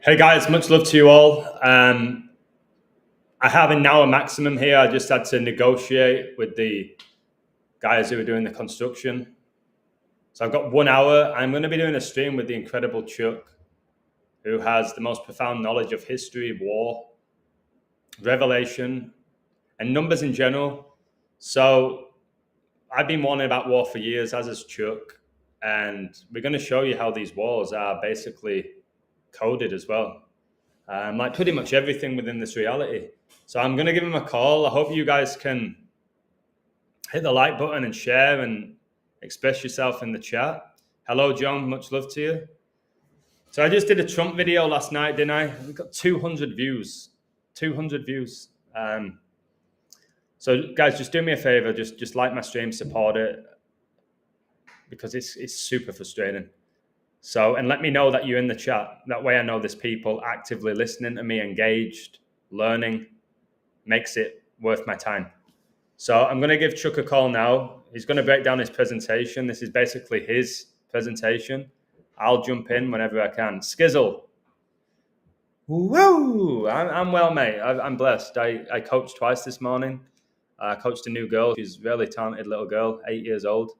Hey guys, much love to you all. I have an hour maximum here. I just had to negotiate with the guys who are doing the construction. So I've got 1 hour. I'm going to be doing a stream with the incredible Chuck, who has the most profound knowledge of history, war, revelation, and numbers in general. So I've been warning about war for years, as has Chuck. And we're going to show you how these wars are basically coded as well. Like pretty much everything within this reality. So I'm going to give him a call. I hope you guys can hit the like button and share and express yourself in the chat. Hello, John. Much love to you. So I just did a Trump video last night, didn't I? We got 200 views. 200 views. So guys, just do me a favor. Just like my stream, support it, because it's super frustrating. So, and let me know that you're in the chat. That way I know there's people actively listening to me, engaged, learning. Makes it worth my time. So I'm going to give Chuck a call now. He's going to break down his presentation. This is basically his presentation. I'll jump in whenever I can. Skizzle. Woo! I'm well, mate. I'm blessed. I coached twice this morning. I coached a new girl. She's a really talented little girl, 8 years old,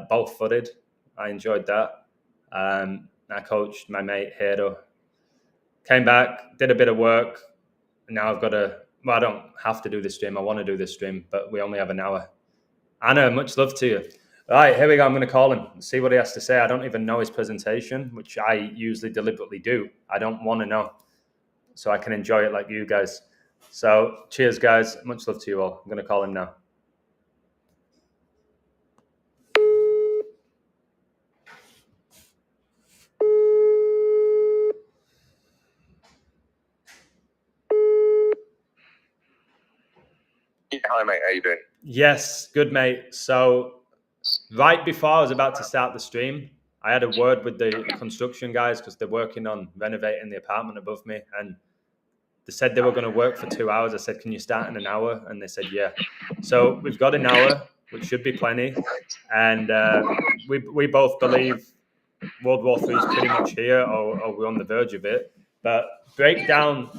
both footed. I enjoyed that. I coached my mate, Hero. Came back, did a bit of work. And now I've got to, well, I don't have to do this stream. I want to do this stream, but we only have an hour. Anna, much love to you. All right, here we go. I'm going to call him, see what he has to say. I don't even know his presentation, which I usually deliberately do. I don't want to know, so I can enjoy it like you guys. So cheers, guys. Much love to you all. I'm going to call him now. Yeah, hi, mate. How you doing? Yes, good, mate. So right before I was about to start the stream, I had a word with the construction guys because they're working on renovating the apartment above me, and they said they were going to work for 2 hours. I said, can you start in an hour? And they said, yeah. So we've got an hour, which should be plenty. And we both believe World War III is pretty much here, or we're on the verge of it. But break down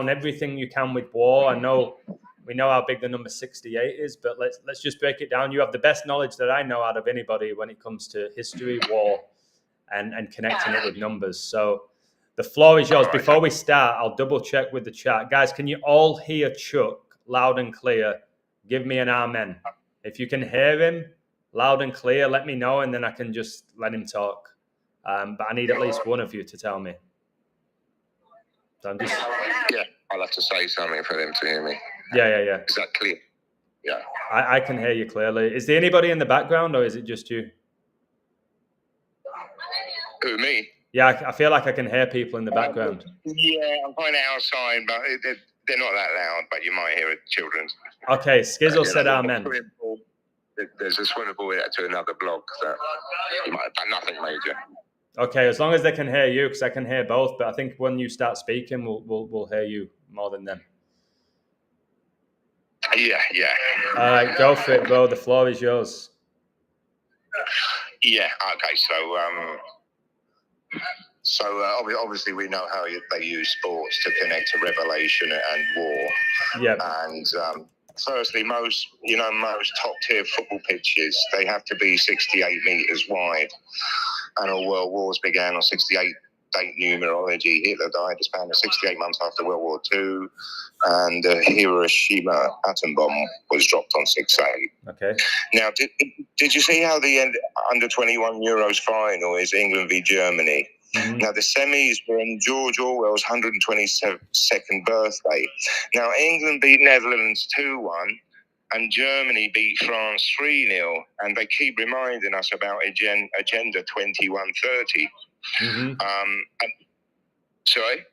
everything you can with war. I know we know how big the number 68 is, but let's just break it down. You have the best knowledge that I know out of anybody when it comes to history, war, and connecting it with numbers. So the floor is yours. Before we start, I'll double check with the chat. Guys, can you all hear Chuck loud and clear? Give me an amen. If you can hear him loud and clear, let me know, and then I can just let him talk. But I need at least one of you to tell me. So I'm just... Yeah, I'll have to say something for them to hear me. Yeah. Is that clear? Yeah. I can hear you clearly. Is there anybody in the background, or is it just you? Who, me? Yeah, I feel like I can hear people in the background. Yeah, I'm kind of outside, but they're not that loud, but you might hear children's. Okay, Skizzle said amen. There's a swimming pool to another block, so you might have nothing major. Okay, as long as they can hear you, because I can hear both, but I think when you start speaking, we'll hear you more than them. Yeah. All right, go for it, bro. The floor is yours. Yeah, okay, so obviously we know how they use sports to connect to revelation and war. Yeah. And firstly, most top tier football pitches, they have to be 68 meters wide. And all world wars began on 68 date numerology. Hitler died a span of 68 months after World War II, and the Hiroshima atom bomb was dropped on 6/8. Okay. Now, did you see how the under 21 Euros final is England v Germany? Mm-hmm. Now, the semis were on George Orwell's 122nd birthday. Now, England beat Netherlands 2-1. And Germany beat France 3-0, and they keep reminding us about Agenda 2130. Mm-hmm. Sorry?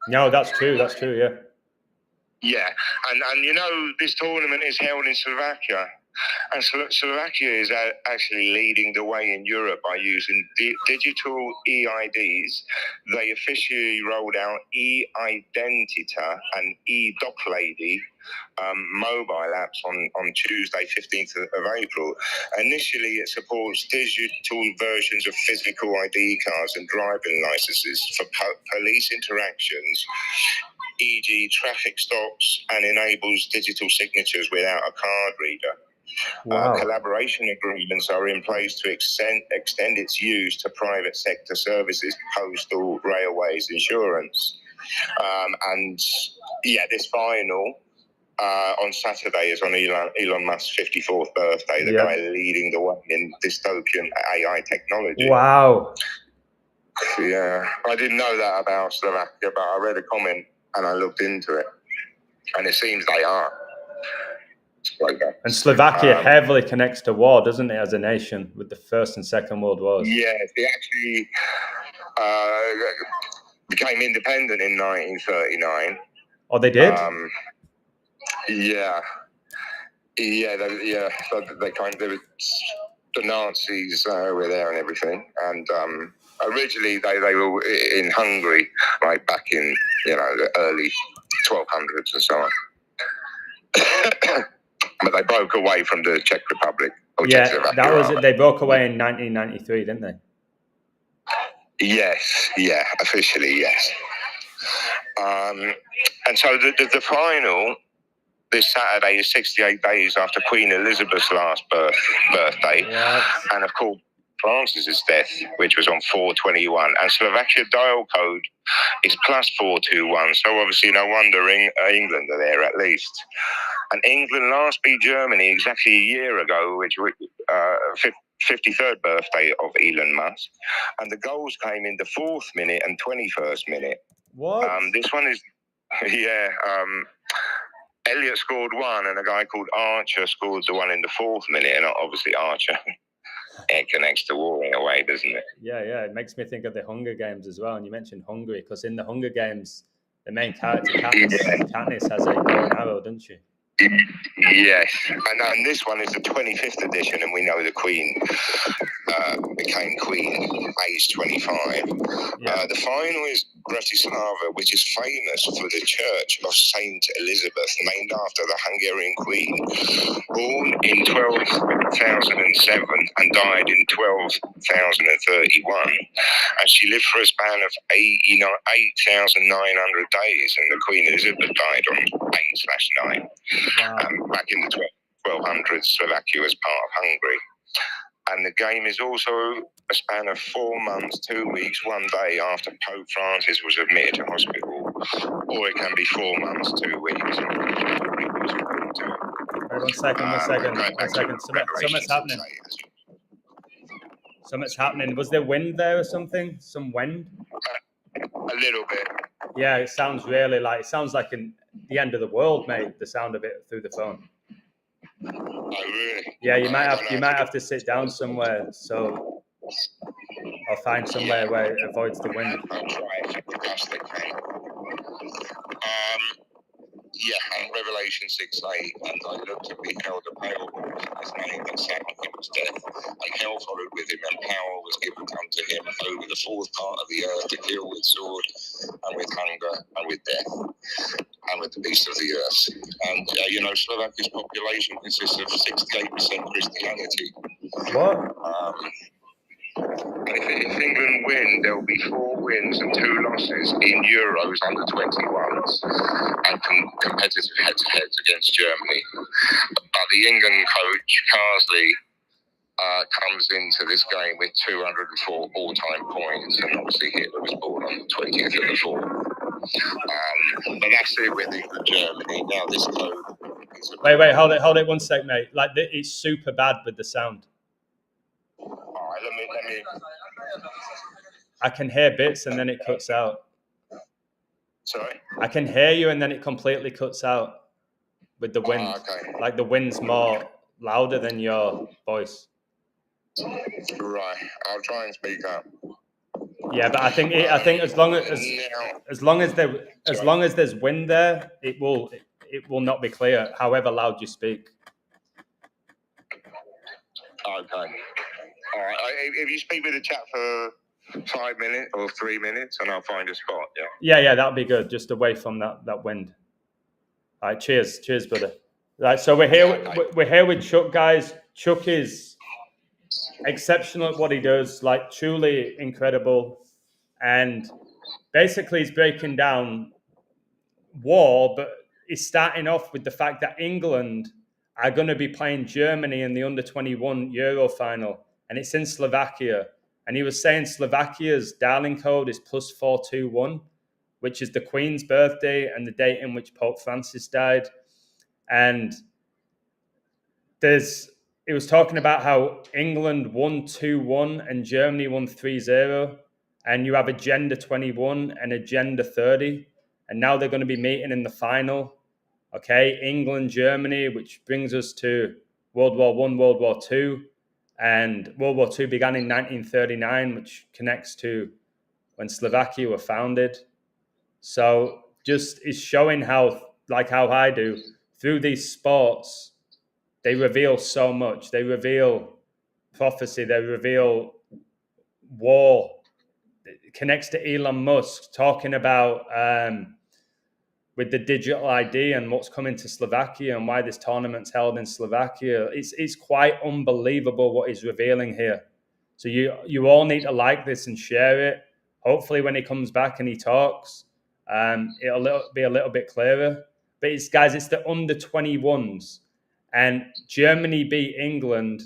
No, that's true. Yeah. Yeah, and this tournament is held in Slovakia, And Slovakia is actually leading the way in Europe by using digital EIDs. They officially rolled out e-Identita and e-Doclady mobile apps on Tuesday, 15th of April. Initially, it supports digital versions of physical ID cards and driving licenses for police interactions, e.g. traffic stops, and enables digital signatures without a card reader. Wow. Collaboration agreements are in place to extend its use to private sector services, postal, railways, insurance. And yeah, this final on Saturday is on Elon Musk's 54th birthday, the guy leading the way in dystopian AI technology. Wow. Yeah, I didn't know that about Slovakia, but I read a comment and I looked into it. And it seems they are. And Slovakia heavily connects to war, doesn't it, as a nation, with the First and Second World Wars? Yes, they actually became independent in 1939. Oh, they did? Yeah. So they the Nazis were there and everything, and originally they were in Hungary, like back in the early 1200s and so on. But they broke away from the Czech Republic. That was it. They broke away in 1993, didn't they? Yes, officially, yes. And so the final this Saturday is 68 days after Queen Elizabeth's last birthday, and of course Francis's death, which was on 4/21, and Slovakia dial code is +421. So obviously, no wonder England are there at least. And England last beat Germany exactly a year ago, which was 53rd birthday of Elon Musk, and the goals came in the 4th minute and 21st minute. What? This one is, Elliot scored one, and a guy called Archer scored the one in the 4th minute, and obviously Archer. It connects to war in a way, doesn't it? Yeah. It makes me think of the Hunger Games as well. And you mentioned Hungary, because in the Hunger Games, the main character, Katniss, has a bow and arrow, doesn't she? Yes, and this one is the 25th edition, and we know the Queen became Queen aged 25. The final is Bratislava, which is famous for the Church of Saint Elizabeth, named after the Hungarian Queen, born in 12,007 and died in 12,031. And she lived for a span of 8,900 days, and the Queen Elizabeth died on 8/9. Back in the 1200s, Slovakia was part of Hungary. And the game is also a span of 4 months, 2 weeks, 1 day after Pope Francis was admitted to hospital. Or it can be 4 months, 2 weeks. One second. Something's happening. Something's happening. Was there wind there or something? Some wind? A little bit. Yeah, it sounds like in the end of the world, mate. The sound of it through the phone. Oh, really? Yeah, you might have to sit down somewhere. So I'll find somewhere where it avoids the wind. I'll try it the best I can. And Revelation 6:8, and I looked and beheld a pale horse, and his name that sat on him was Death, and hell followed with him, and power was given unto him over the 4th part of the earth to kill with sword, and with hunger, and with death, and with the beasts of the earth. And Slovakia's population consists of 68% Christianity. What? And if England win, there will be 4 wins and 2 losses in Euros under 21s and competitive head-to-heads against Germany. But the England coach, Carsley, comes into this game with 204 all-time points, and obviously Hitler was born on the 20th of the 4th. But that's it with England-Germany. Now this code is... Wait, hold it 1 sec, mate. It's super bad with the sound. Alright, let me... I can hear bits and then it cuts out. Sorry? I can hear you and then it completely cuts out with the wind. Okay. Like the wind's more louder than your voice. Right, I'll try and speak up. Yeah, but I think as long as there's wind there, it will not be clear, however loud you speak. Okay. All right. If you speak with the chat for 5 minutes or 3 minutes, and I'll find a spot. Yeah, that'd be good. Just away from that wind. All right, cheers, brother. Right, so we're here. We're here with Chuck, guys. Chuck is exceptional at what he does, like truly incredible, and basically he's breaking down war, but he's starting off with the fact that England are going to be playing Germany in the under-21 Euro final, and it's in Slovakia. And he was saying Slovakia's darling code is +421, which is the Queen's birthday and the date in which Pope Francis died. And he was talking about how England won 2-1 and Germany won 3-0. And you have Agenda 21 and Agenda 30. And now they're going to be meeting in the final. Okay, England, Germany, which brings us to World War I, World War II. And World War II began in 1939, which connects to when Slovakia were founded. So just is showing how, like how I do, through these sports, they reveal so much. They reveal prophecy. They reveal war. It connects to Elon Musk talking about with the digital ID and what's coming to Slovakia and why this tournament's held in Slovakia. It's quite unbelievable what he's revealing here. So you all need to like this and share it. Hopefully when he comes back and he talks, it'll be a little bit clearer. But it's the under-21s. And Germany beat England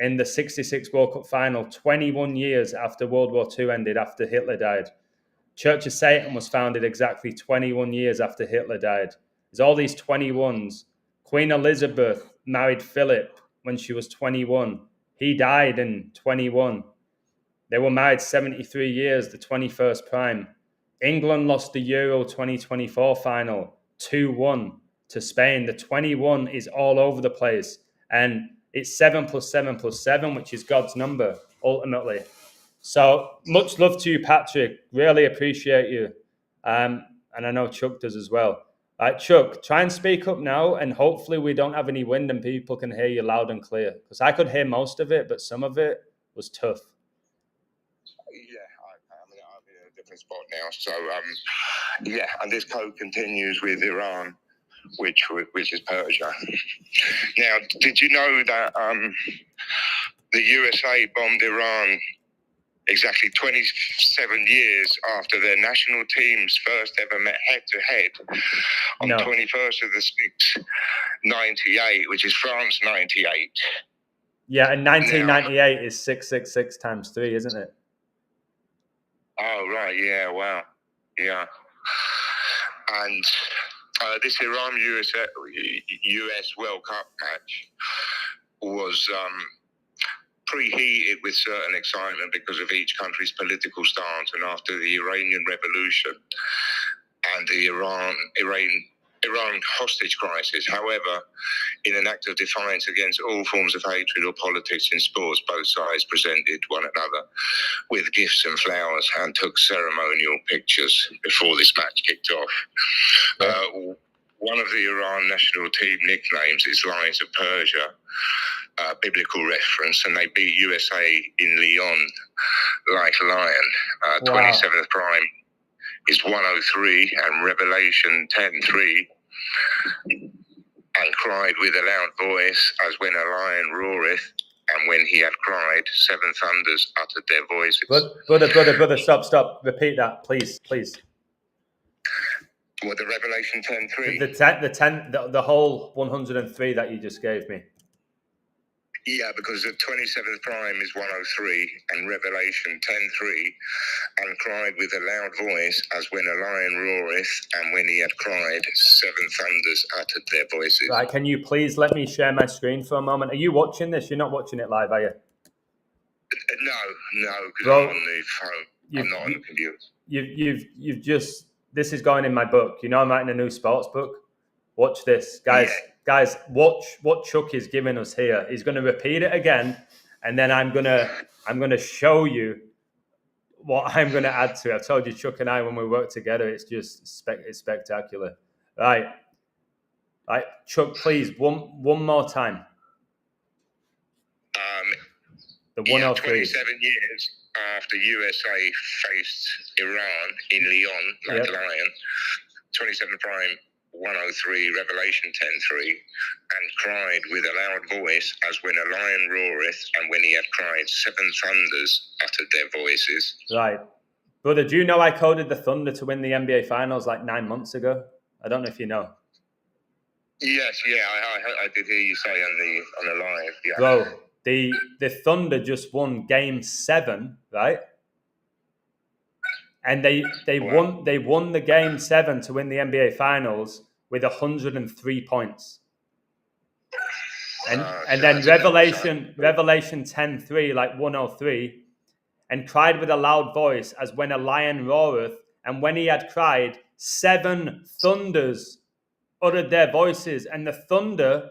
in the 66 World Cup final 21 years after World War II ended, after Hitler died. Church of Satan was founded exactly 21 years after Hitler died. There's all these 21s. Queen Elizabeth married Philip when she was 21. He died in 21. They were married 73 years, the 21st prime. England lost the Euro 2024 final 2-1 to Spain. The 21 is all over the place. And it's 7 + 7 + 7, which is God's number, ultimately. So much love to you, Patrick. Really appreciate you. And I know Chuck does as well. Chuck, try and speak up now, and hopefully we don't have any wind and people can hear you loud and clear. Because I could hear most of it, but some of it was tough. Yeah, I'm in a different spot now. So, and this code continues with Iran, which is Persia. Now, did you know that the USA bombed Iran exactly 27 years after their national teams first ever met head-to-head on 21st of the 6th, 98, which is France 98. Yeah, and 1998 is 666 times 3, isn't it? Oh, right, yeah, wow. Yeah. And this Iran-US World Cup match was preheated with certain excitement because of each country's political stance, and after the Iranian Revolution and the Iran hostage crisis. However, in an act of defiance against all forms of hatred or politics in sports, both sides presented one another with gifts and flowers and took ceremonial pictures before this match kicked off. One of the Iran national team nicknames is Lions of Persia, biblical reference, and they beat USA in Lyon like a lion. 27th prime is 103, and Revelation 10:3, and cried with a loud voice as when a lion roareth, and when he had cried, 7 thunders uttered their voices. Brother, stop. Repeat that, please. What, the Revelation 10:3? The whole 103 that you just gave me. Yeah, because the 27th prime is 103, and Revelation 10:3, and cried with a loud voice as when a lion roareth, and when he had cried, 7 thunders uttered their voices. Right, can you please let me share my screen for a moment? Are you watching this? You're not watching it live, are you? No, because I'm on the phone. I'm not on the computer. You've just, this is going in my book. You know, I'm writing a new sports book. Watch this, guys. Yeah. Guys, watch what Chuck is giving us here. He's going to repeat it again, and then I'm gonna show you what I'm going to add to it. I told you, Chuck and I, when we work together, it's just it's spectacular. Right, Chuck, please, one more time. The 103. 27 years after USA faced Iran in Lyon, like Lion, 27 prime 103, Revelation 10:3, and cried with a loud voice as when a lion roareth, and when he had cried, 7 thunders uttered their voices. Right. Brother, do you know I coded the Thunder to win the NBA Finals like 9 months ago? I don't know if you know. Yes, I did hear you say on the live. Yeah. Bro, the Thunder just won Game 7, right? And they won the Game 7 to win the NBA Finals with 103 points. And then Revelation 10:3, like 103, and cried with a loud voice as when a lion roareth, and when he had cried, 7 thunders uttered their voices, and the Thunder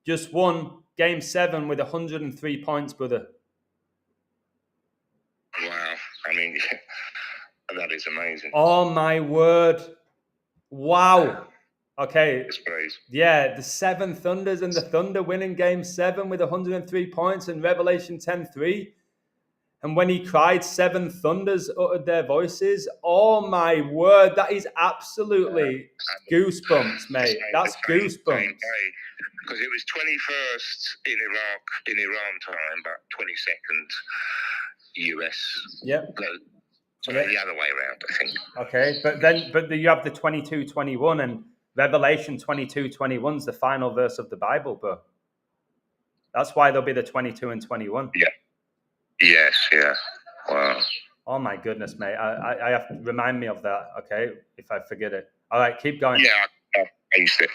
just won Game 7 with 103 points, brother. Wow. I mean, that is amazing. Oh, my word. Wow. Okay. Yeah, the 7 Thunders and the Thunder winning Game 7 with 103 points in Revelation 10:3. And when he cried, 7 thunders uttered their voices. Oh, my word. That is absolutely goosebumps, mate. That's goosebumps. Because it was 21st in Iraq, in Iran time, but 22nd US. Yep. So the other way around, I think. Okay, but you have the 22:21, and Revelation 22:21 is the final verse of the Bible, bro. That's why there'll be the 22 and 21. Yeah. Yes, yeah. Wow. Oh my goodness, mate. I have to remind me of that, okay? If I forget it. All right, keep going. Yeah, I aced it.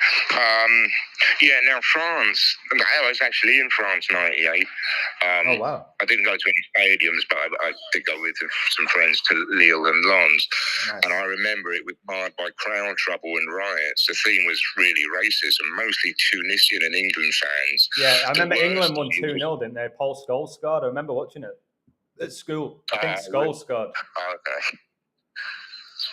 Now France. I was actually in France '98. Oh wow. I didn't go to any stadiums, but I did go with some friends to Lille and Lens. Nice. And I remember it was marred by crowd trouble and riots. The theme was really racist, and mostly Tunisian and England fans. Yeah, I remember England won 2-0, didn't they? Paul Scholes scored. I remember watching it at school. I think Scholes scored. Okay.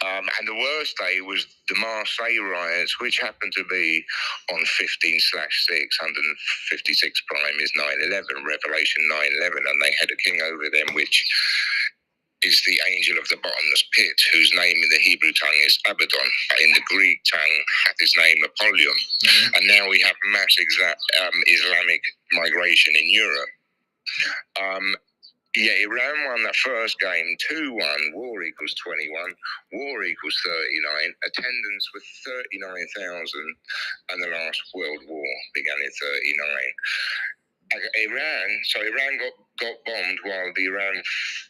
And the worst day was the Marseille riots, which happened to be on 15/6, 156 prime is 9/11, Revelation 9/11, and they had a king over them, which is the angel of the bottomless pit, whose name in the Hebrew tongue is Abaddon, but in the Greek tongue hath his name Apollyon. Mm-hmm. And now we have mass Islamic migration in Europe. Iran won that first game 2-1, war equals 21, war equals 39, attendance was 39,000, and the last World War began in 39. Iran got bombed while the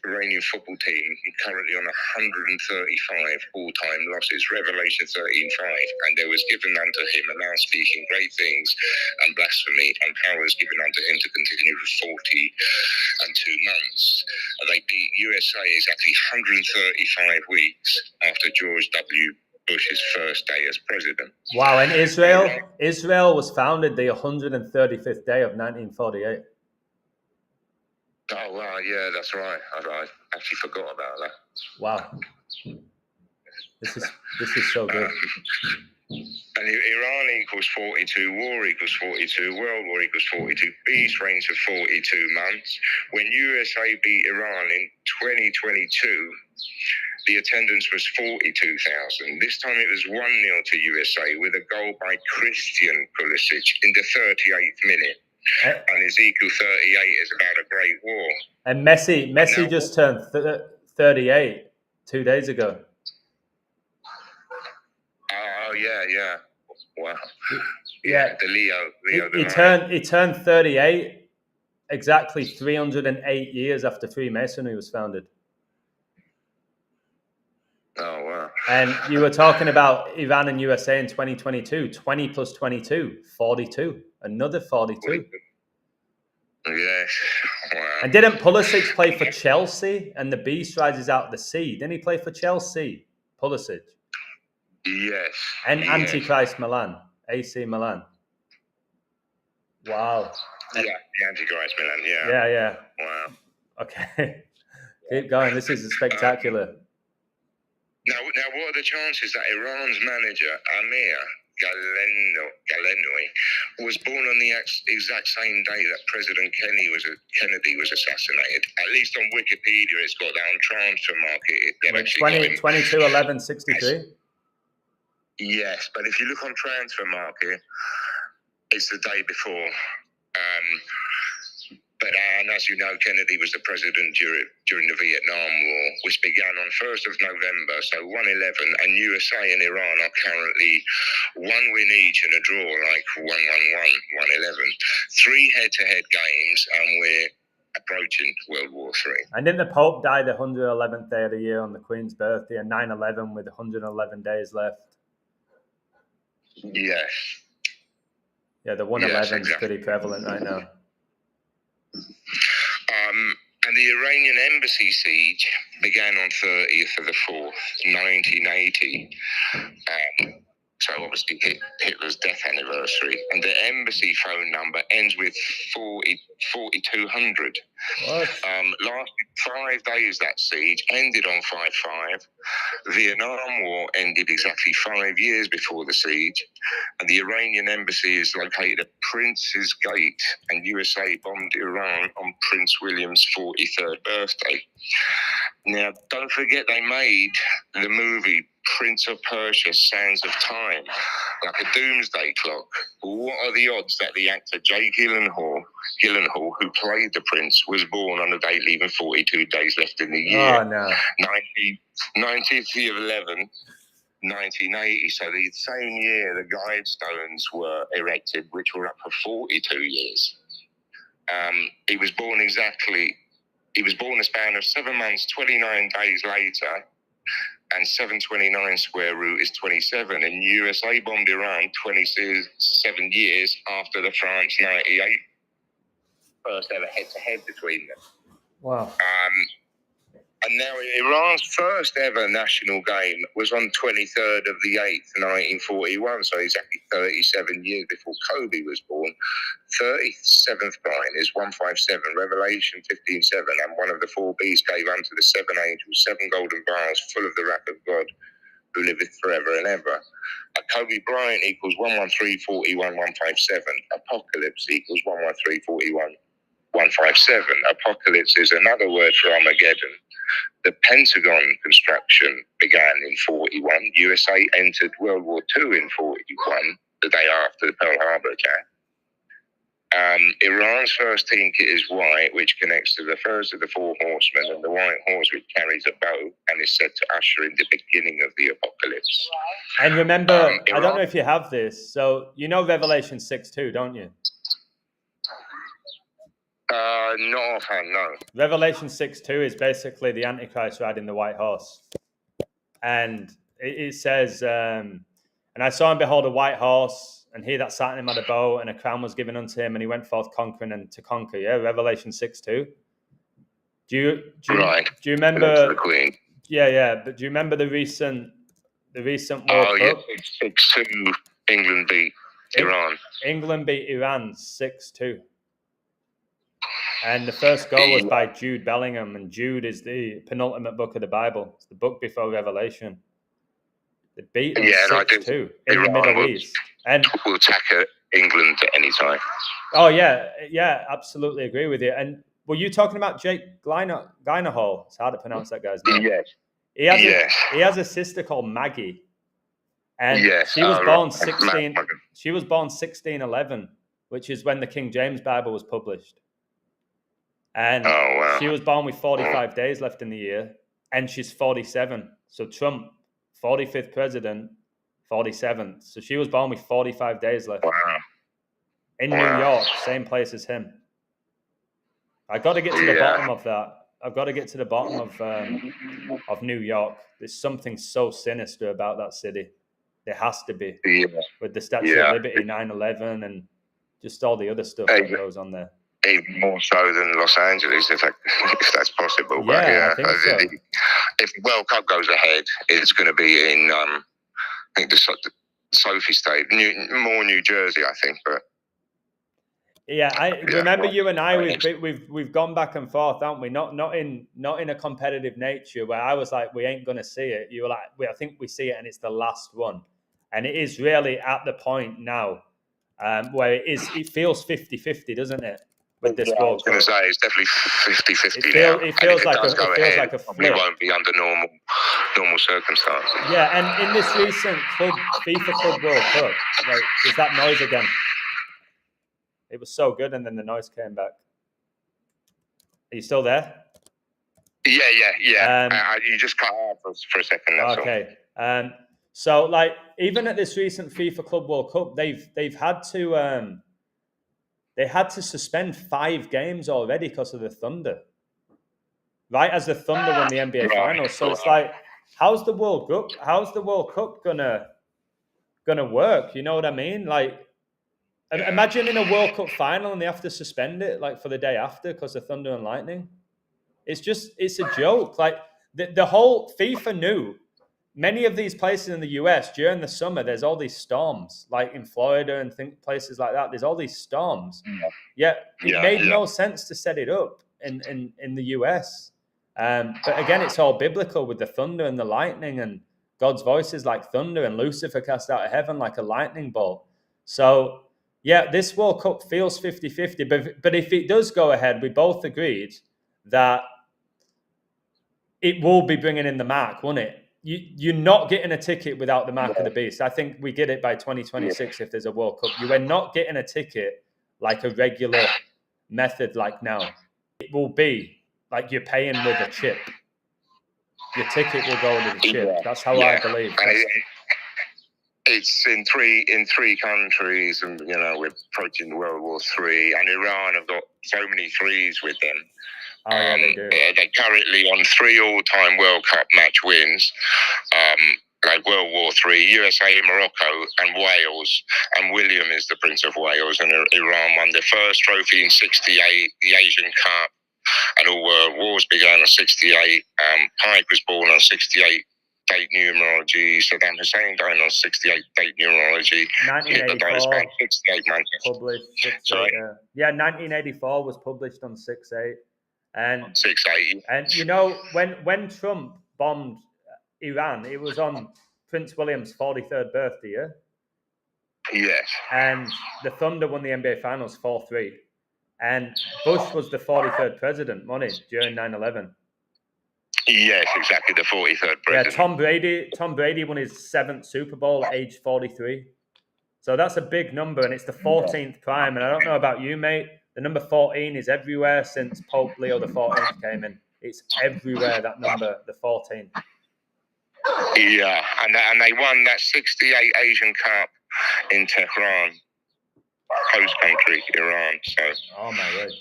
Iranian football team currently on 135 all-time losses, Revelation 13:5, and there was given unto him a mouth speaking great things and blasphemy, and powers given unto him to continue for 42 months. They beat USA exactly 135 weeks after George W. Bush's first day as president. Wow, and Israel was founded the 135th day of 1948. Oh, wow, yeah, that's right. I actually forgot about that. Wow. This is so good. And Iran equals 42, war equals 42, World War equals 42, peace reigns for 42 months. When USA beat Iran in 2022, the attendance was 42,000. This time it was 1-0 to USA with a goal by Christian Pulisic in the 38th minute. And Ezekiel 38 is about a great war. And Messi just turned 38 2 days ago. Oh, yeah. Wow. Yeah. The Leo. He turned 38 exactly 308 years after Freemasonry was founded. Oh, wow. And you were talking about Iran and USA in 2022, 20 plus 22, 42, another 42. Yes, wow. And didn't Pulisic play for Chelsea? And the beast rises out of the sea. Didn't he play for Chelsea, Pulisic? Yes. And Antichrist Milan, AC Milan. Wow. Yeah, the Antichrist Milan, Yeah. Wow. Okay. Keep going. This is spectacular. Now, what are the chances that Iran's manager, Amir, Galenoi, was born on the exact same day that President Kennedy was assassinated. At least on Wikipedia, it's got that. On Transfer Market, 22/11/63. Yes, but if you look on Transfer Market, it's the day before. And as you know, Kennedy was the president during the Vietnam War, which began on 1st of November, so 1/11, and USA and Iran are currently 1 win each and a draw, like 1-1-1, 1/11. 3 head-to-head games, and we're approaching World War III. And then the Pope died the 111th day of the year on the Queen's birthday, and 9/11 with 111 days left. Yes. Yeah, the 111 is pretty prevalent right now. And the Iranian embassy siege began on 30th of the 4th, 1980. So obviously Hitler's death anniversary. And the embassy phone number ends with 4200. Lasted 5 days, that siege. Ended on 5/5. The Vietnam War ended exactly 5 years before the siege. And the Iranian embassy is located at Prince's Gate. And USA bombed Iran on Prince William's 43rd birthday. Now, don't forget they made the movie Prince of Persia, Sands of Time, like a doomsday clock. What are the odds that the actor Jake Gyllenhaal, who played the prince, was born on a day leaving 42 days left in the year? Oh, no. 19th of 11, 1980. So the same year the Guidestones were erected, which were up for 42 years. He was born a span of 7 months, 29 days later, and 729 square root is 27. And USA bombed Iran 27 years after the France 98 first ever head-to-head between them. Wow. And now Iran's first ever national game was on 23rd of the 8th, 1941, so exactly 37 years before Kobe was born. 37th line is 157, Revelation 15:7, and one of the 4 beasts gave unto the 7 angels 7 golden bars full of the wrath of God, who liveth forever and ever. Kobe Bryant equals 11341 157. Apocalypse equals 11341 157. Apocalypse is another word for Armageddon. The Pentagon construction began in 41. USA entered World War II in 41, the day after the Pearl Harbor attack. Iran's first team kit is white, which connects to the first of the 4 horsemen, and the white horse, which carries a bow and is said to usher in the beginning of the apocalypse. And remember, I don't know if you have this, so you know Revelation 6:2, don't you? Not offhand, no. Revelation 6:2 is basically the Antichrist riding the white horse. And it says, and I saw him behold a white horse, and he that sat in him had a bow, and a crown was given unto him, and he went forth conquering and to conquer. Yeah, Revelation 6:2. Do you remember the Queen? Yeah, but do you remember the recent World Cup? Yeah, 6-2. England beat Iran. England beat Iran 6-2. And the first goal was by Jude Bellingham, and Jude is the penultimate book of the Bible. It's the book before Revelation. They beat them 6-2 in the Middle East. And we'll attack England at any time. Oh, yeah, absolutely agree with you. And were you talking about Jake Gyllenhaal? It's hard to pronounce that guy's name. Yes. He has a sister called Maggie. And she was born 1611, which is when the King James Bible was published. And she was born with 45 days left in the year, and she's 47. So Trump, 45th president, 47th. So she was born with 45 days left. Wow. In New York, same place as him. I got to get to the bottom of that. I've got to get to the bottom of New York. There's something so sinister about that city. There has to be. With the Statue of Liberty, 9/11, and just all the other stuff that goes on there. Even more so than Los Angeles, if that's possible. Yeah, but I think so. If the World Cup goes ahead, it's going to be in, I think, the Sophie State, more New Jersey, I think. But I remember you and I. We've gone back and forth, haven't we? Not in a competitive nature where I was like, we ain't going to see it. You were like, I think we see it, and it's the last one. And it is really at the point now where it feels 50-50, doesn't it? With this I was going to say it's definitely 50-50 now. It feels like a flip. It won't be under normal circumstances. Yeah, and in this recent FIFA Club World Cup, like, there's that noise again. It was so good, and then the noise came back. Are you still there? Yeah. You just cut off for a second. That's okay. All. So, like, even at this recent FIFA Club World Cup, they've had to suspend 5 games already because of the Thunder. Right as the Thunder won the NBA Finals, so it's like, how's the World Cup gonna work? You know what I mean? Like, imagine in a World Cup final and they have to suspend it like for the day after because of Thunder and Lightning. It's a joke. Like, the whole FIFA knew. Many of these places in the US during the summer, there's all these storms, like in Florida and places like that. There's all these storms. Yet it made no sense to set it up in the US. But again, it's all biblical with the thunder and the lightning, and God's voice is like thunder, and Lucifer cast out of heaven like a lightning bolt. So, yeah, this World Cup feels 50-50. But if it does go ahead, we both agreed that it will be bringing in the mark, won't it? You're not getting a ticket without the mark of the beast. I think we get it by 2026 if there's a World Cup. You are not getting a ticket like a regular method like now. It will be like you're paying with a chip. Your ticket will go with the chip. That's how I believe. It's in three countries, and we're approaching World War III, and Iran have got so many threes with them. Oh, yeah, they do. They're currently on 3 all-time World Cup match wins, like World War III, USA, Morocco, and Wales. And William is the Prince of Wales, and Iran won their first trophy in '68, the Asian Cup, and all world wars began in '68. Pike was born on '68 date numerology. Saddam Hussein died on '68 date numerology. 1984 '68 published 6/8. Yeah, 1984 was published on 6/8. And 6/8. And when Trump bombed Iran, it was on Prince William's 43rd birthday, yeah? Yes. And the Thunder won the NBA Finals 4-3. And Bush was the 43rd president, wasn't he, during 9/11? Yes, exactly, the 43rd president. Yeah, Tom Brady won his 7th Super Bowl at age 43. So that's a big number, and it's the 14th prime. And I don't know about you, mate. The number 14 is everywhere since Pope Leo the 14th came in. It's everywhere, that number, the 14. Yeah, and they won that '68 Asian Cup in Tehran, host country, Iran. So, oh my word.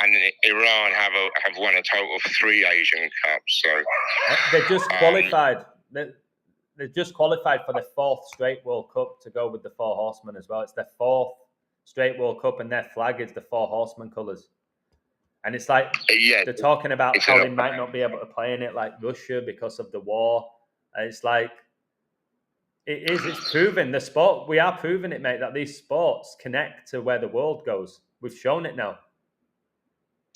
And Iran have won a total of 3 Asian Cups. So they just qualified. They just qualified for the 4th straight World Cup to go with the 4 Horsemen as well. It's their 4th straight World Cup, and their flag is the 4 Horsemen colours. And it's like they're talking about how they might not be able to play in it like Russia because of the war. And it's like it's proven the sport. We are proving it, mate, that these sports connect to where the world goes. We've shown it now.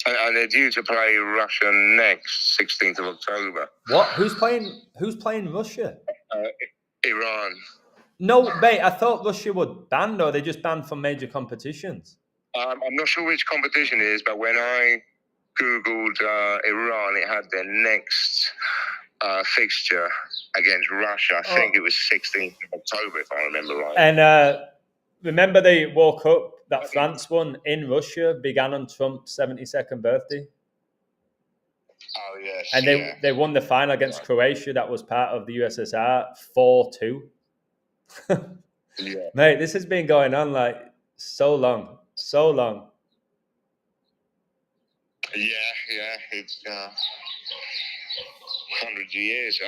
And they're due to play Russia next, 16th of October. What? Who's playing Russia? Iran. No, mate, I thought Russia would banned, or they just banned from major competitions. I'm not sure which competition it is, but when I Googled Iran, it had their next fixture against Russia. I think it was 16th of October, if I remember right. And remember the World Cup that France won in Russia began on Trump's 72nd birthday? Oh, yes. And they won the final against Croatia, that was part of the USSR, 4-2. Yeah. Mate, this has been going on like so long. Yeah, it's 100 years.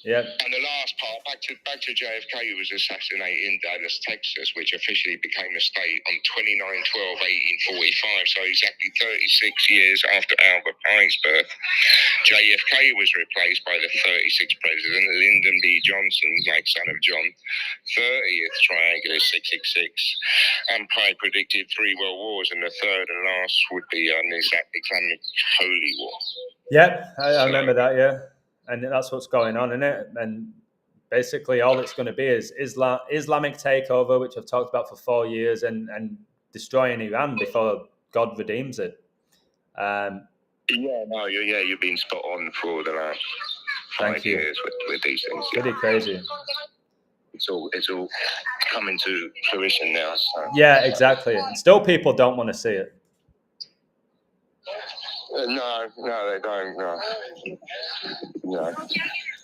Yeah. And the last part, back to JFK, who was assassinated in Dallas, Texas, which officially became a state on 29/12/1845. So exactly 36 years after Albert Pike's birth, JFK was replaced by the 36th president, Lyndon B. Johnson, like son of John, 30th triangular 666. And Pike predicted 3 world wars, and the third and last would be an Islamic Holy War. Yep, I remember that, yeah. And that's what's going on, isn't it? And basically all it's going to be is Islamic takeover, which I've talked about for 4 years, and destroying Iran before God redeems it. You've been spot on for the last 5 years with these things. Pretty crazy. It's all coming to fruition now. So. Yeah, exactly. And still, people don't want to see it. No, they don't. No.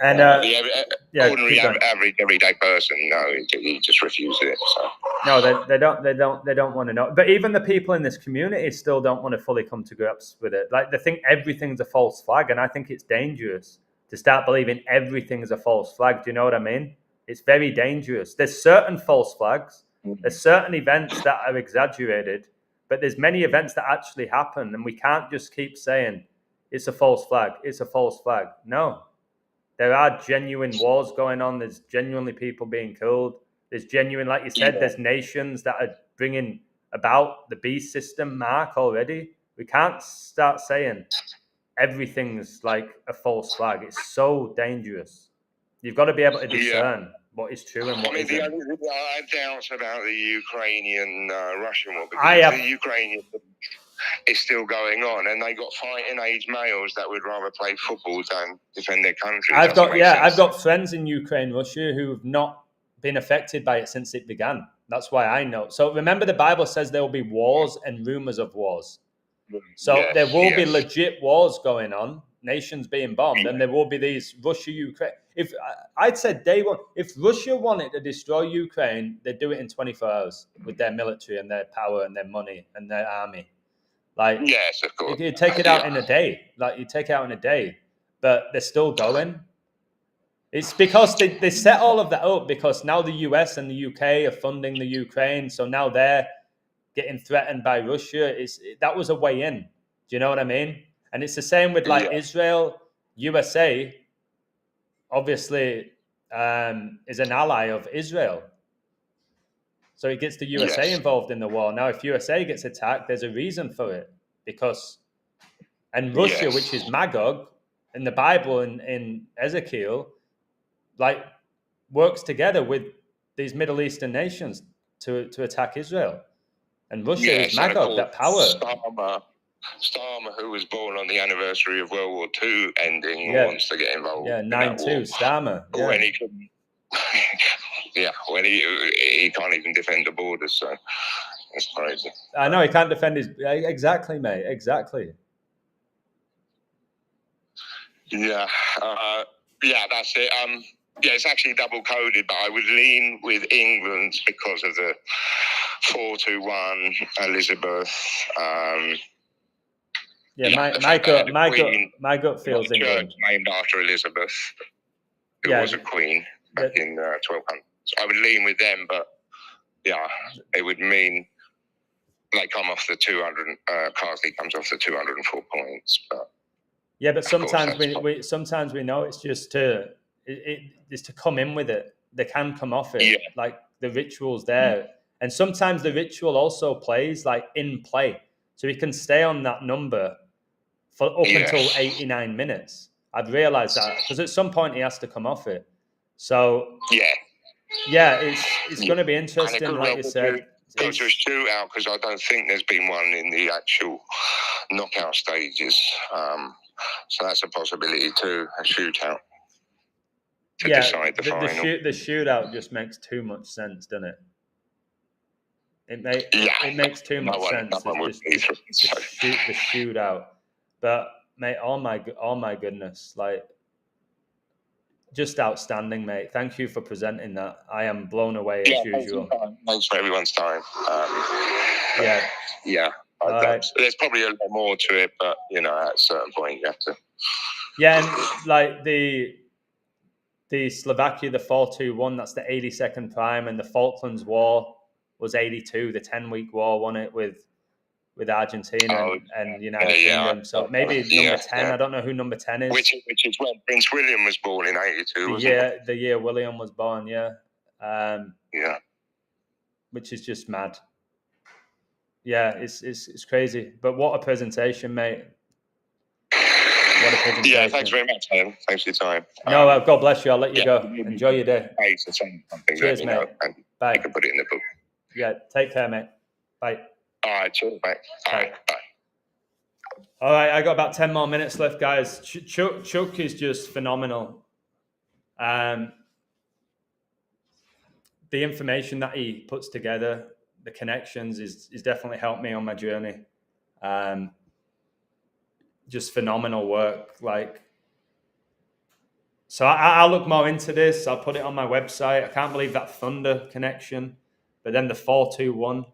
And ordinary, average, everyday person, no, he just refuses it. So. No, they don't want to know. But even the people in this community still don't want to fully come to grips with it. Like, they think everything's a false flag, and I think it's dangerous to start believing everything's a false flag. Do you know what I mean? It's very dangerous. There's certain false flags. There's certain events that are exaggerated, but there's many events that actually happen, and we can't just keep saying it's a false flag. It's a false flag. No. There are genuine wars going on. There's genuinely people being killed. There's genuine, like you said, there's nations that are bringing about the beast system mark already. We can't start saying everything's like a false flag. It's so dangerous. You've got to be able to discern what is true and what isn't. I have doubts about the Ukrainian-Russian war, because the Ukrainian is still going on, and they got fighting age males that would rather play football than defend their country. I've got friends in Ukraine, Russia, who have not been affected by it since it began. That's why I know. So remember, the Bible says there will be wars and rumors of wars. So there will be legit wars going on, nations being bombed, and there will be these Russia-Ukraine. If I'd said day one, if Russia wanted to destroy Ukraine, they'd do it in 24 hours with their military and their power and their money and their army. Like, yes, of course. You take it out in a day. But they're still going. It's because they set all of that up because now the US and the UK are funding the Ukraine, so now they're getting threatened by Russia. That was a way in. Do you know what I mean? And it's the same with Israel. USA obviously is an ally of Israel. So it gets the USA involved in the war. Now, if USA gets attacked, there's a reason for it. And Russia, which is Magog, in the Bible, in Ezekiel, like, works together with these Middle Eastern nations to attack Israel. And Russia is Magog, that power. Starmer, who was born on the anniversary of World War II ending, wants to get involved. Yeah, 9/2, Starmer. Yeah. When he can, when he can't even defend the borders, so it's crazy. I know, he can't defend his... Exactly, mate, exactly. Yeah, that's it. It's actually double coded, but I would lean with England because of the 4-1 Elizabeth. My gut feels England. Named after Elizabeth, who was a queen back in 1200. So I would lean with them, but it would mean they come off the 200. Carsley comes off the 204 points, but. Yeah, but sometimes we know it's just to come in with it. They can come off it. Yeah. Like, the ritual's there. And sometimes the ritual also plays like in play. So he can stay on that number for up until 89 minutes. I've realized that because at some point he has to come off it. So it's going to be interesting, like you said. Go to a shootout, because I don't think there's been one in the actual knockout stages. So that's a possibility too, a shootout to decide the final. The shootout just makes too much sense, doesn't it? It makes too much sense. The shootout, but mate, oh my goodness, like, just outstanding, mate. Thank you for presenting that. I am blown away as usual. Thanks for everyone's time. There's probably a lot more to it, but at a certain point you have to. Yeah, and like the Slovakia, the 4-2-1, that's the 82nd prime, and the Falklands War was 82, the 10-week war, won it with Argentina and United Kingdom. So maybe number 10. I don't know who number 10 is. Which is when Prince William was born in 82, wasn't it? The year William was born, which is just mad. Yeah, it's crazy. But what a presentation, mate. What a presentation. Yeah, thanks very much, Alan. Thanks for your time. No, God bless you. I'll let you go. Enjoy your day. Something, cheers, mate. And bye. You can put it in the book. Yeah, take care, mate. Bye. All right, cheers, mate. All right, bye. All right, I got about 10 more minutes left, guys. Chuck is just phenomenal. The information that he puts together, the connections, is definitely helped me on my journey. Just phenomenal work. So I'll look more into this. I'll put it on my website. I can't believe that Thunder connection. But then the 421,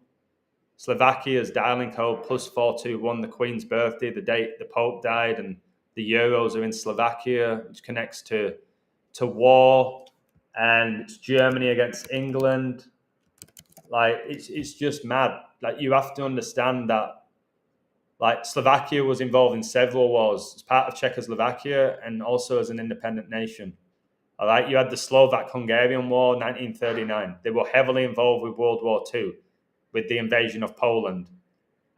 Slovakia's dialing code plus 421, the Queen's birthday, the date the Pope died, and the Euros are in Slovakia, which connects to war, and it's Germany against England. It's just mad. You have to understand that Slovakia was involved in several wars as part of Czechoslovakia and also as an independent nation. All right, you had the Slovak-Hungarian War, 1939. They were heavily involved with World War II, with the invasion of Poland.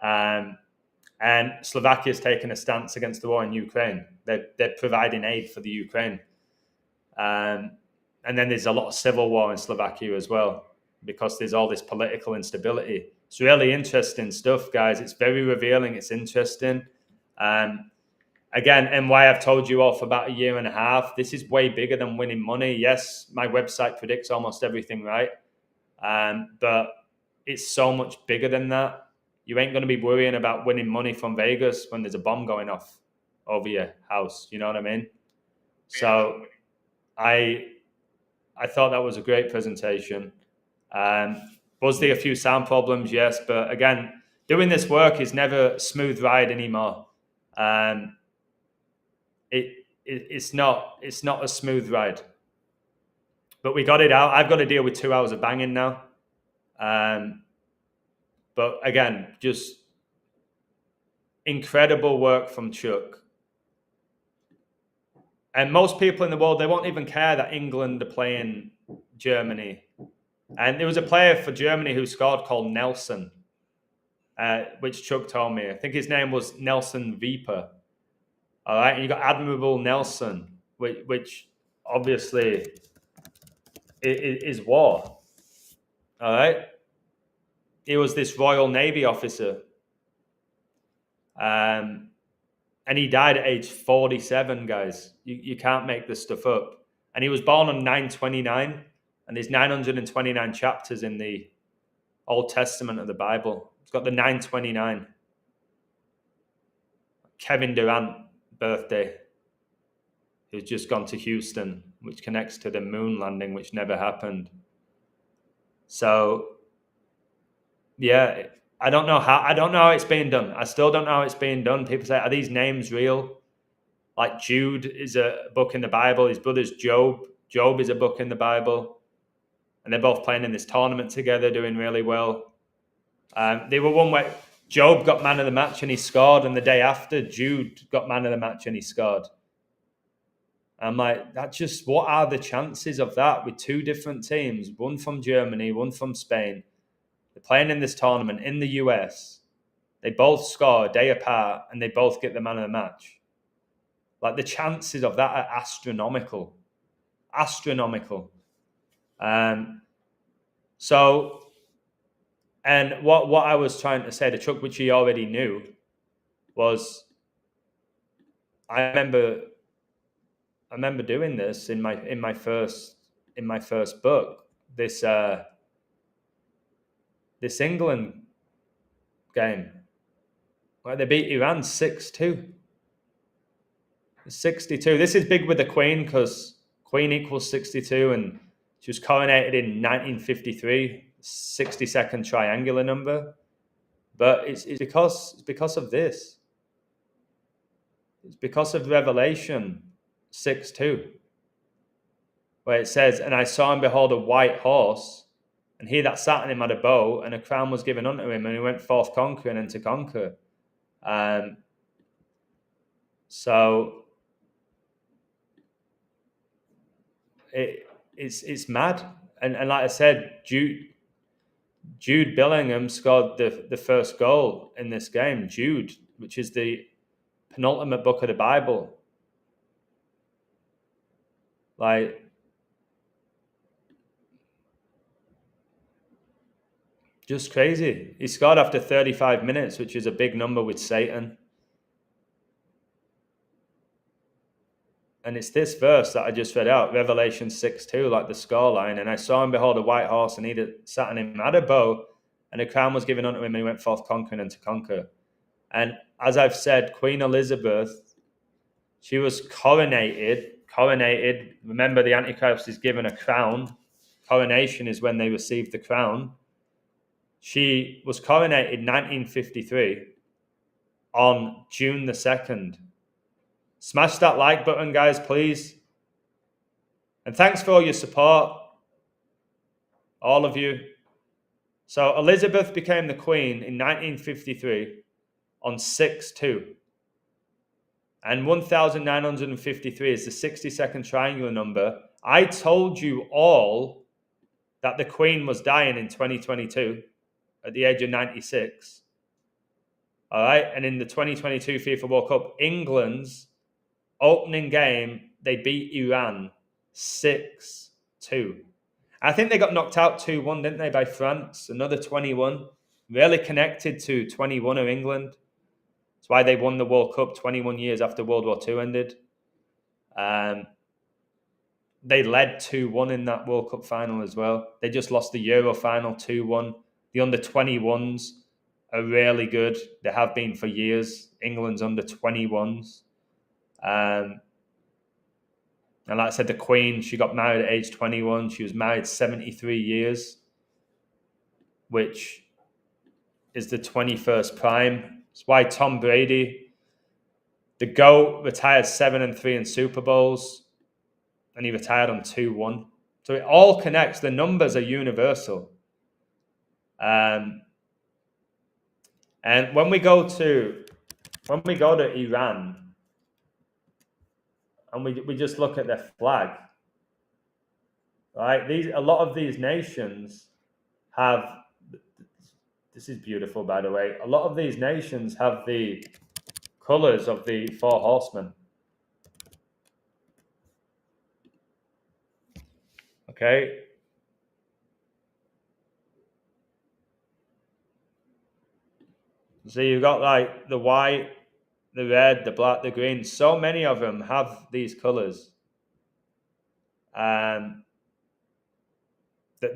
And Slovakia's taken a stance against the war in Ukraine. They're providing aid for the Ukraine. And then there's a lot of civil war in Slovakia as well, because there's all this political instability. It's really interesting stuff, guys. It's very revealing. It's interesting. Again, and why I've told you all for about a year and a half, this is way bigger than winning money. Yes, my website predicts almost everything right. But it's so much bigger than that. You ain't going to be worrying about winning money from Vegas when there's a bomb going off over your house. You know what I mean? So I thought that was a great presentation. Was there a few sound problems? Yes. But again, doing this work is never a smooth ride anymore. It's not a smooth ride. But we got it out. I've got to deal with 2 hours of banging now. But again, just incredible work from Chuck. And most people in the world, they won't even care that England are playing Germany. And there was a player for Germany who scored called Nelson, which Chuck told me. I think his name was Nelson Viper. All right, and you got Admiral Nelson, which obviously is war. All right. He was this Royal Navy officer. And he died at age 47, guys. You can't make this stuff up. And he was born on 929, and there's 929 chapters in the Old Testament of the Bible. It's got the 929. Kevin Durant birthday, who's just gone to Houston, which connects to the moon landing, which never happened. So, yeah, I don't know how it's being done. I still don't know how it's being done. People say, are these names real? Like Jude is a book in the Bible. His brother's Job. Job is a book in the Bible. And they're both playing in this tournament together, doing really well. They were one where Job got man of the match and he scored. And the day after, Jude got man of the match and he scored. I'm like, what are the chances of that with two different teams? One from Germany, one from Spain. They're playing in this tournament in the US. They both score a day apart and they both get the man of the match. Like, the chances of that are astronomical. Astronomical. So, and what I was trying to say to Chuck, which he already knew, was I remember doing this in my first book. This England game, where they beat Iran 6-2. 62. This is big with the Queen because Queen equals 62, and she was coronated in 1953, 62nd triangular number. But it's because of this. It's because of Revelation 6:2, where it says, "And I saw and behold a white horse, and he that sat on him had a bow, and a crown was given unto him, and he went forth conquering and to conquer." So it's mad, and like I said, Jude Bellingham scored the first goal in this game. Jude, which is the penultimate book of the Bible, Like, just crazy. He scored after 35 minutes, which is a big number with Satan. And it's this verse that I just read out, Revelation 6:2, like the scoreline. And I saw him behold a white horse, and he that sat on him had a bow, and a crown was given unto him, and he went forth conquering and to conquer. And as I've said, Queen Elizabeth, she was coronated. Remember, the Antichrist is given a crown. Coronation is when they receive the crown. She was coronated in 1953 on June the 2nd. Smash that like button, guys, please. And thanks for all your support, all of you. So Elizabeth became the queen in 1953 on 6/2. And 1953 is the 60-second triangular number. I told you all that the queen was dying in 2022 at the age of 96. All right. And in the 2022 FIFA World Cup, England's opening game, they beat Iran 6-2. I think they got knocked out 2-1, didn't they, by France? Another 21. Really connected to 21 of England. That's why they won the World Cup 21 years after World War II ended. They led 2-1 in that World Cup final as well. They just lost the Euro final 2-1. The under-21s are really good. They have been for years. England's under-21s. And like I said, the Queen, she got married at age 21. She was married 73 years, which is the 21st prime. That's why Tom Brady, the GOAT, retired 7-3 in Super Bowls, and he retired on 2-1. So it all connects. The numbers are universal. And when we go to Iran, and we just look at their flag, right? A lot of these nations have. This is beautiful, by the way. A lot of these nations have the colors of the four horsemen. Okay. So you've got like the white, the red, the black, the green. So many of them have these colors. The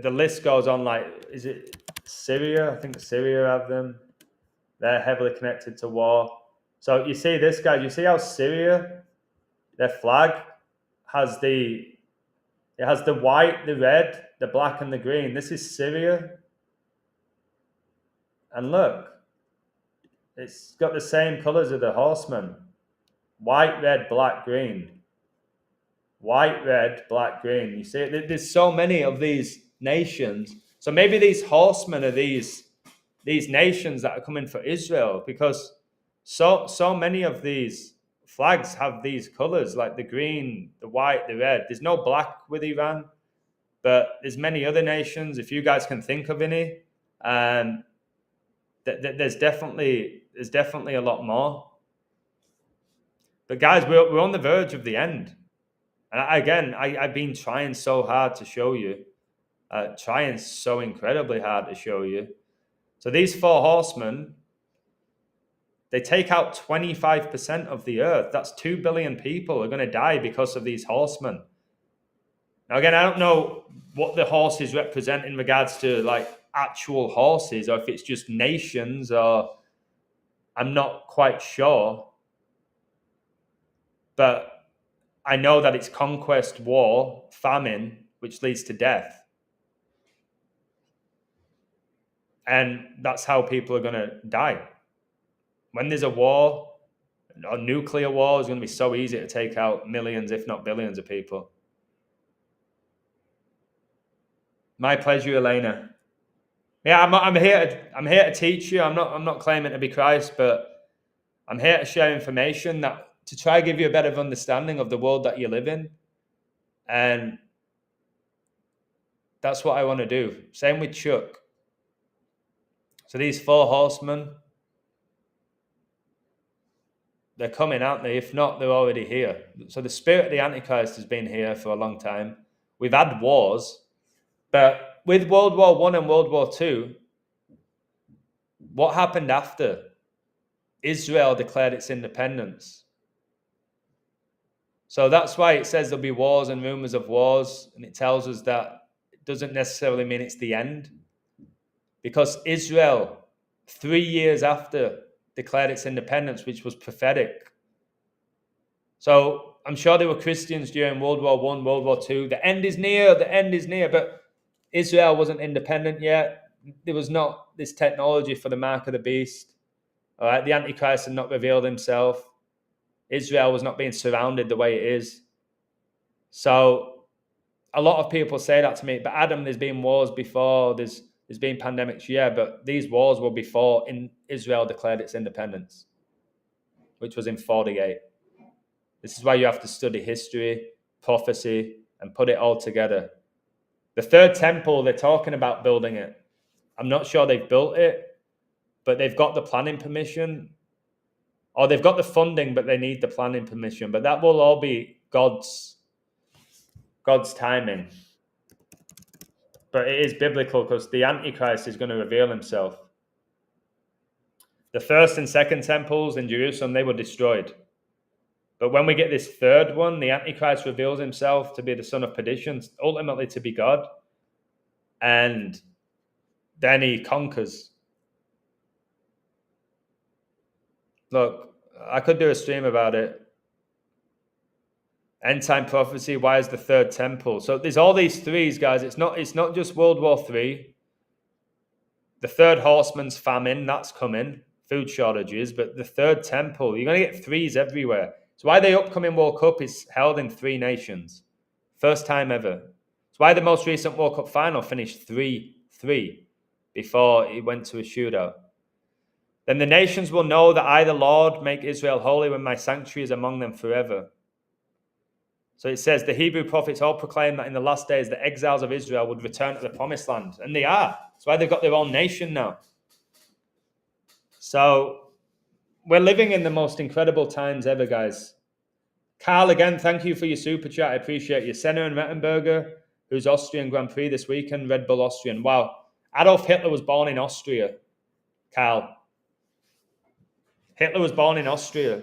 list goes on. Like, is it Syria? I think Syria have them. They're heavily connected to war. So you see this, guys. You see how Syria, their flag has the white, the red, the black, and the green. This is Syria. And look, it's got the same colors of the horsemen. White, red, black, green. White, red, black, green. You see, there's so many of these nations. So maybe these horsemen are these nations that are coming for Israel, because so many of these flags have these colors, like the green, the white, the red. There's no black with Iran, but there's many other nations. If you guys can think of any, there's definitely a lot more. But guys, we're on the verge of the end. And I've been trying so hard to show you, trying so incredibly hard to show you. So these four horsemen, they take out 25% of the earth. That's 2 billion people are going to die because of these horsemen. Now, again, I don't know what the horses represent in regards to like actual horses, or if it's just nations, or I'm not quite sure. But I know that it's conquest, war, famine, which leads to death. And that's how people are going to die. When there's a war, a nuclear war, is going to be so easy to take out millions, if not billions of people. My pleasure, Elena. Yeah, I'm here to teach you. I'm not claiming to be Christ, but I'm here to share information to try to give you a better understanding of the world that you live in. And that's what I want to do. Same with Chuck. So these four horsemen, They're coming, aren't they? If not, they're already here. So the spirit of the Antichrist has been here for a long time. We've had wars, but with World War I and World War II, what happened after? Israel declared its independence. So that's why it says there'll be wars and rumors of wars, and it tells us that it doesn't necessarily mean it's the end. Because Israel, 3 years after, declared its independence, which was prophetic. So I'm sure there were Christians during World War I, World War II. The end is near, but Israel wasn't independent yet. There was not this technology for the mark of the beast. All right, the Antichrist had not revealed himself. Israel was not being surrounded the way it is. So a lot of people say that to me, but Adam, there's been wars before, there's been pandemics, yeah, but these wars were before Israel declared its independence, which was in 48. This is why you have to study history, prophecy, and put it all together. The third temple, they're talking about building it. I'm not sure they've built it, but they've got the planning permission, or they've got the funding, but they need the planning permission. But that will all be God's timing. But it is biblical because the Antichrist is going to reveal himself. The first and second temples in Jerusalem, they were destroyed. But when we get this third one, the Antichrist reveals himself to be the son of perdition, ultimately to be God. And then he conquers. Look, I could do a stream about it. End time prophecy, why is the third temple? So there's all these threes, guys. It's not just World War III. The third horseman's famine, that's coming. Food shortages. But the third temple, you're going to get threes everywhere. It's why the upcoming World Cup is held in 3 nations. First time ever. It's why the most recent World Cup final finished 3-3 before it went to a shootout. Then the nations will know that I, the Lord, make Israel holy when my sanctuary is among them forever. So it says the Hebrew prophets all proclaim that in the last days the exiles of Israel would return to the promised land. And they are. That's why they've got their own nation now. So we're living in the most incredible times ever, guys. Carl, again, thank you for your super chat. I appreciate you. Senna and Rettenberger, who's Austrian Grand Prix this weekend, Red Bull Austrian. Wow. Adolf Hitler was born in Austria, Carl. Hitler was born in Austria.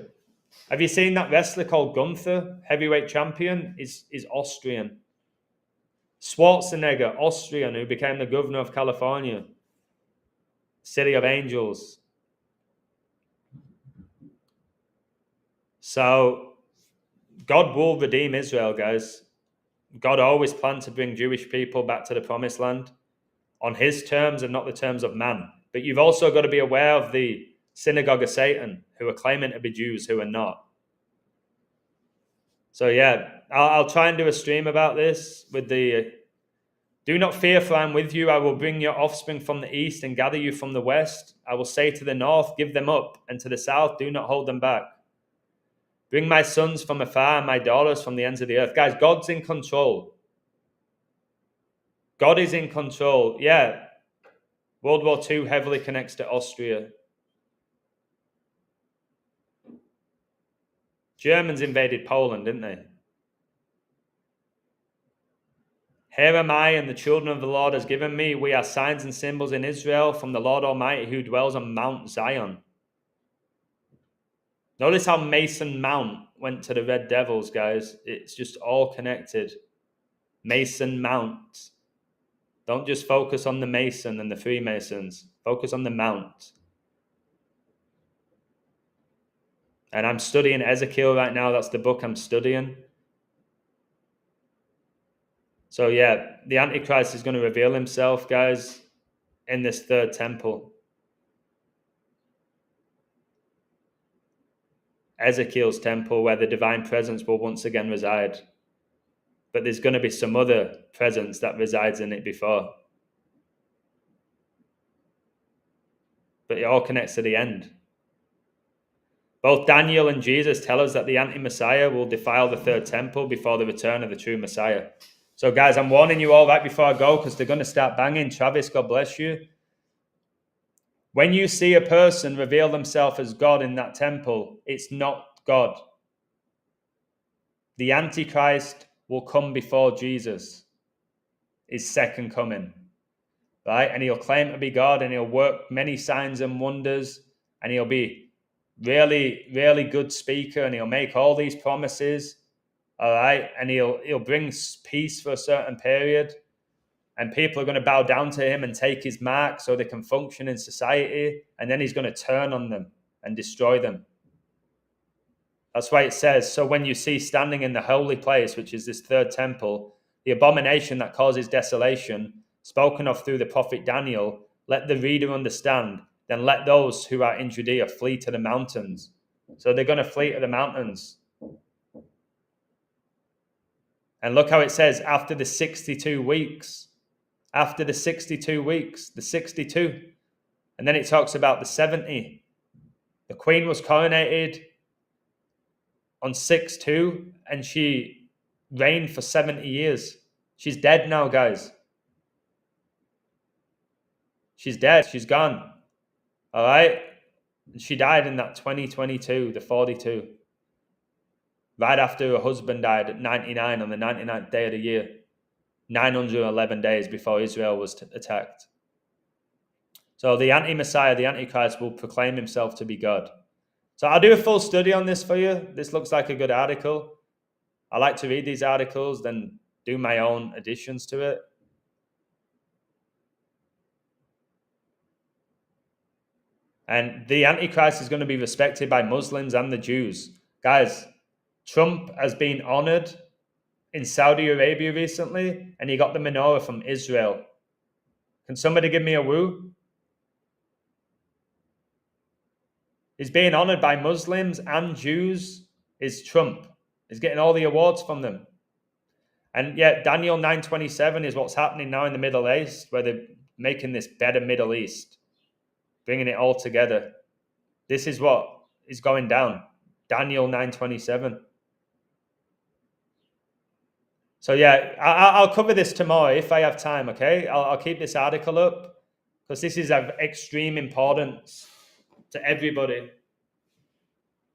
Have you seen that wrestler called Gunther, heavyweight champion, is Austrian. Schwarzenegger, Austrian, who became the governor of California. City of Angels. So God will redeem Israel, guys. God always planned to bring Jewish people back to the promised land on his terms and not the terms of man. But you've also got to be aware of the synagogue of Satan, who are claiming to be Jews, who are not. So yeah, I'll try and do a stream about this with the do not fear, for I am with you. I will bring your offspring from the east and gather you from the west. I will say to the north, give them up, and to the south, do not hold them back. Bring my sons from afar and my daughters from the ends of the earth. Guys, God's in control. God is in control. Yeah, World War II heavily connects to Austria. Germans invaded Poland, didn't they? Here am I, and the children of the Lord has given me. We are signs and symbols in Israel from the Lord Almighty who dwells on Mount Zion. Notice how Mason Mount went to the Red Devils, guys. It's just all connected. Mason Mount. Don't just focus on the Mason and the Freemasons. Focus on the Mount. And I'm studying Ezekiel right now. That's the book I'm studying. So yeah, the Antichrist is going to reveal himself, guys, in this third temple. Ezekiel's temple, where the divine presence will once again reside. But there's going to be some other presence that resides in it before. But it all connects to the end. Both Daniel and Jesus tell us that the anti-Messiah will defile the third temple before the return of the true Messiah. So guys, I'm warning you all right before I go because they're going to start banging. Travis, God bless you. When you see a person reveal themselves as God in that temple, it's not God. The Antichrist will come before Jesus, his second coming, right? And he'll claim to be God, and he'll work many signs and wonders, and he'll be really, really good speaker, and he'll make all these promises, all right? And he'll bring peace for a certain period, and people are going to bow down to him and take his mark so they can function in society, and then he's going to turn on them and destroy them. That's why it says, so when you see standing in the holy place, which is this third temple, the abomination that causes desolation, spoken of through the prophet Daniel, let the reader understand, then let those who are in Judea flee to the mountains. So they're going to flee to the mountains. And look how it says, after the 62 weeks, after the 62 weeks, the 62. And then it talks about the 70. The queen was coronated on 6/2, and she reigned for 70 years. She's dead now, guys. She's dead. She's gone. All right? She died in that 2022, the 42. Right after her husband died at 99 on the 99th day of the year. 911 days before Israel was attacked. So the anti-Messiah, the Antichrist, will proclaim himself to be God. So I'll do a full study on this for you. This looks like a good article. I like to read these articles, then do my own additions to it. And the Antichrist is going to be respected by Muslims and the Jews. Guys, Trump has been honored in Saudi Arabia recently, and he got the menorah from Israel. Can somebody give me a woo? He's being honored by Muslims and Jews. Is Trump. He's getting all the awards from them. And yet Daniel 9:27 is what's happening now in the Middle East, where they're making this better Middle East, bringing it all together. This is what is going down. Daniel 9:27. So yeah, I'll cover this tomorrow if I have time, okay? I'll keep this article up because this is of extreme importance to everybody.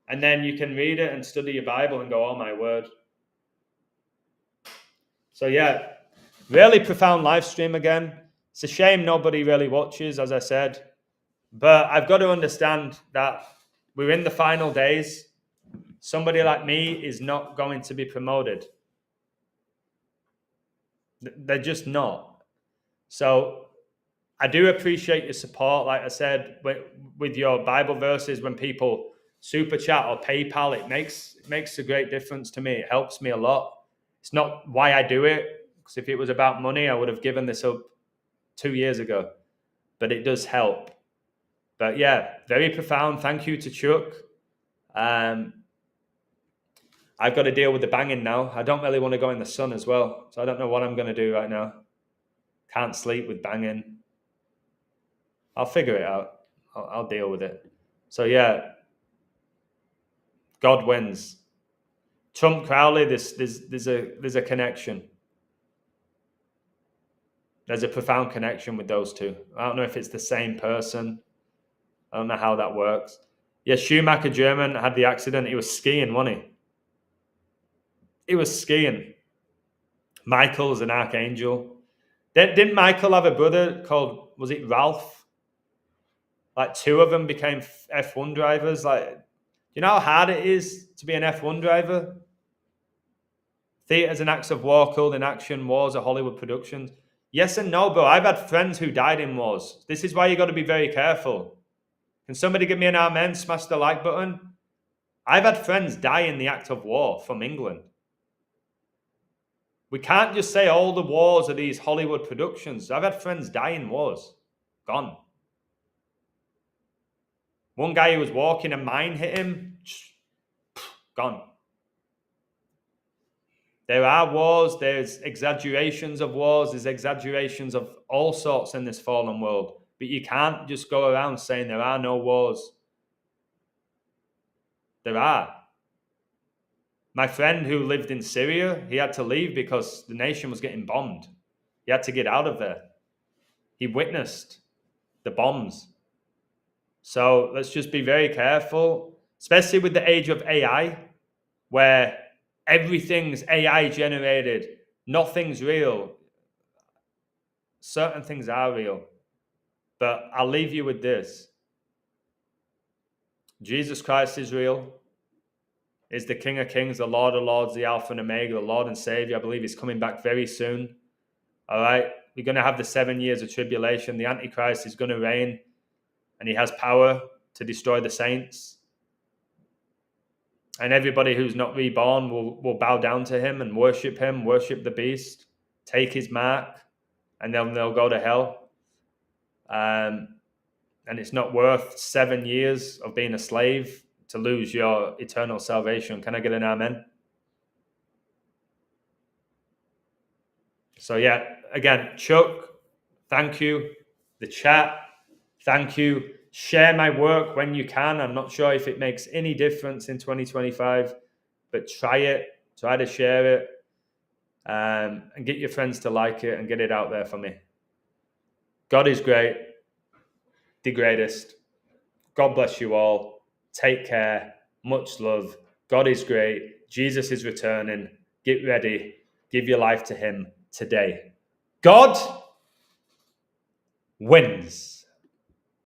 And then you can read it and study your Bible and go, oh my word. So yeah, really profound live stream again. It's a shame nobody really watches, as I said. But I've got to understand that we're in the final days. Somebody like me is not going to be promoted. They're just not. So I do appreciate your support. Like I said, with your Bible verses, when people super chat or PayPal, it makes a great difference to me. It helps me a lot. It's not why I do it, because if it was about money, I would have given this up 2 years ago. But it does help. But yeah, very profound. Thank you to Chuck. I've got to deal with the banging now. I don't really want to go in the sun as well. So I don't know what I'm going to do right now. Can't sleep with banging. I'll figure it out. I'll deal with it. So yeah, God wins. Trump Crowley, there's a connection. There's a profound connection with those two. I don't know if it's the same person. I don't know how that works. Yeah, Schumacher, German, had the accident. He was skiing, wasn't he? He was skiing. Michael's an archangel. Didn't Michael have a brother called, was it Ralph? Like 2 of them became F1 drivers. Like, you know how hard it is to be an F1 driver? Theaters and acts of war called in action, wars are Hollywood productions. Yes and no, bro. I've had friends who died in wars. This is why you got to be very careful. Can somebody give me an amen? Smash the like button. I've had friends die in the act of war from England. We can't just say all the wars are these Hollywood productions. I've had friends die in wars. Gone. One guy who was walking, a mine hit him. Gone. There are wars. There's exaggerations of wars. There's exaggerations of all sorts in this fallen world. But you can't just go around saying there are no wars. There are. My friend who lived in Syria, he had to leave because the nation was getting bombed. He had to get out of there. He witnessed the bombs. So let's just be very careful. especially with the age of AI, where everything's AI generated, nothing's real. Certain things are real. But I'll leave you with this. Jesus Christ is real. Is the King of Kings, the Lord of Lords, the Alpha and Omega, the Lord and Savior. I believe he's coming back very soon. All right? We're going to have the 7 years of tribulation. The Antichrist is going to reign, and he has power to destroy the saints. And everybody who's not reborn will bow down to him and worship the beast, take his mark, and then they'll go to hell. And it's not worth 7 years of being a slave to lose your eternal salvation. Can I get an amen? So yeah, again, Chuck, thank you. The chat, thank you. Share my work when you can. I'm not sure if it makes any difference in 2025, but try it. Try to share it, and get your friends to like it and get it out there for me. God is great, the greatest. God bless you all. Take care. Much love. God is great. Jesus is returning. Get ready. Give your life to him today. God wins.